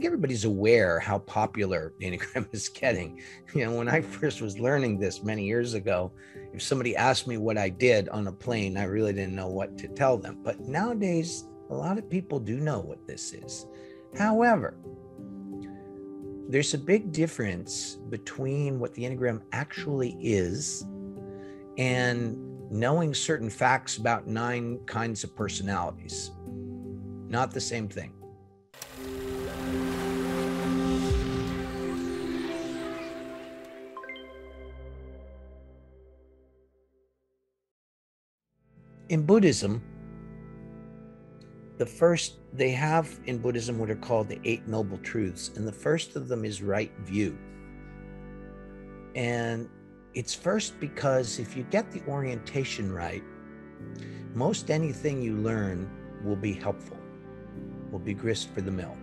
everybody's aware how popular the Enneagram is getting. When I first was learning this many years ago, if somebody asked me what I did on a plane, I really didn't know what to tell them. But nowadays, a lot of people do know what this is. However, there's a big difference between what the Enneagram actually is and knowing certain facts about 9 kinds of personalities. Not the same thing. In Buddhism, they have in Buddhism what are called the 8 Noble Truths, and the first of them is right view. And it's first because if you get the orientation right, most anything you learn will be helpful, will be grist for the mill.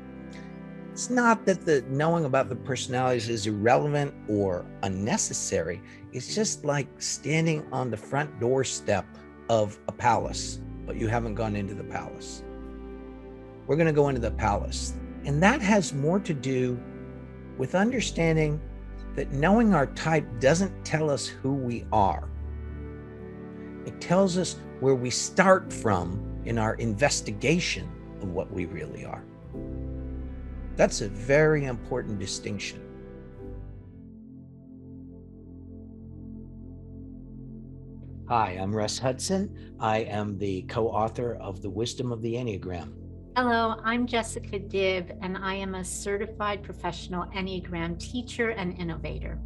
It's not that the knowing about the personalities is irrelevant or unnecessary. It's just like standing on the front doorstep of a palace, but you haven't gone into the palace. We're going to go into the palace. And that has more to do with understanding that knowing our type doesn't tell us who we are. It tells us where we start from in our investigation of what we really are. That's a very important distinction. Hi, I'm Russ Hudson. I am the co-author of The Wisdom of the Enneagram. Hello, I'm Jessica Dibb, and I am a certified professional Enneagram teacher and innovator.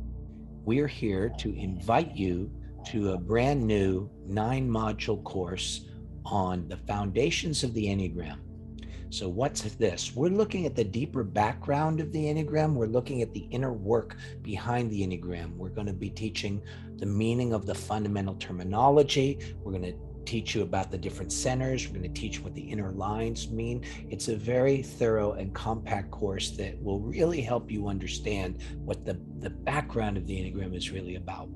We're here to invite you to a brand new 9-module course on the foundations of the Enneagram. So what's this? We're looking at the deeper background of the Enneagram. We're looking at the inner work behind the Enneagram. We're going to be teaching the meaning of the fundamental terminology. We're going to teach you about the different centers. We're going to teach what the inner lines mean. It's a very thorough and compact course that will really help you understand what the background of the Enneagram is really about.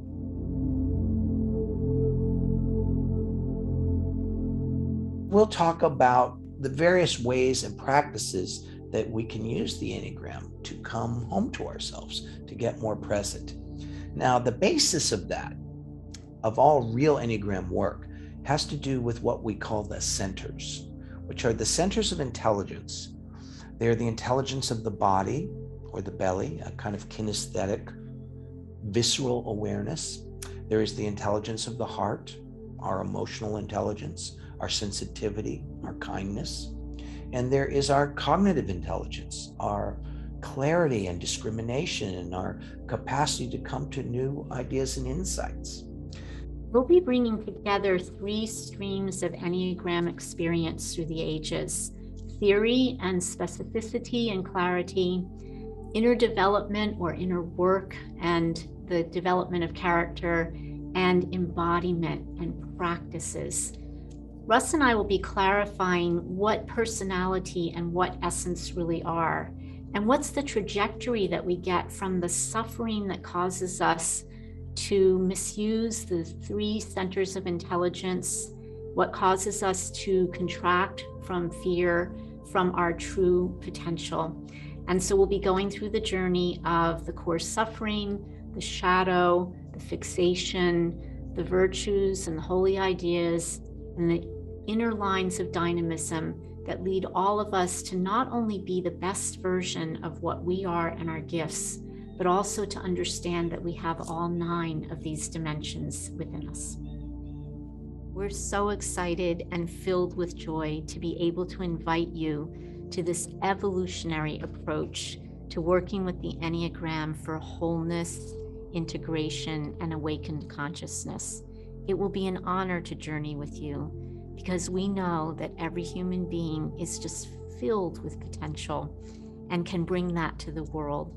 We'll talk about the various ways and practices that we can use the Enneagram to come home to ourselves, to get more present. Now, the basis of that, of all real Enneagram work, has to do with what we call the centers, which are the centers of intelligence. They're the intelligence of the body or the belly, a kind of kinesthetic, visceral awareness. There is the intelligence of the heart, our emotional intelligence, our sensitivity, our kindness. And there is our cognitive intelligence, our clarity and discrimination, and our capacity to come to new ideas and insights. We'll be bringing together 3 streams of Enneagram experience through the ages: theory and specificity and clarity, inner development or inner work and the development of character, and embodiment and practices. Russ and I will be clarifying what personality and what essence really are, and what's the trajectory that we get from the suffering that causes us to misuse the 3 centers of intelligence, what causes us to contract from fear, from our true potential. And so we'll be going through the journey of the core suffering, the shadow, the fixation, the virtues and the holy ideas, and the inner lines of dynamism that lead all of us to not only be the best version of what we are and our gifts, but also to understand that we have all 9 of these dimensions within us. We're so excited and filled with joy to be able to invite you to this evolutionary approach to working with the Enneagram for wholeness, integration, and awakened consciousness. It will be an honor to journey with you, because we know that every human being is just filled with potential and can bring that to the world.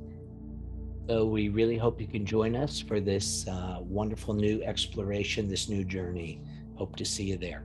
So we really hope you can join us for this wonderful new exploration, this new journey. Hope to see you there.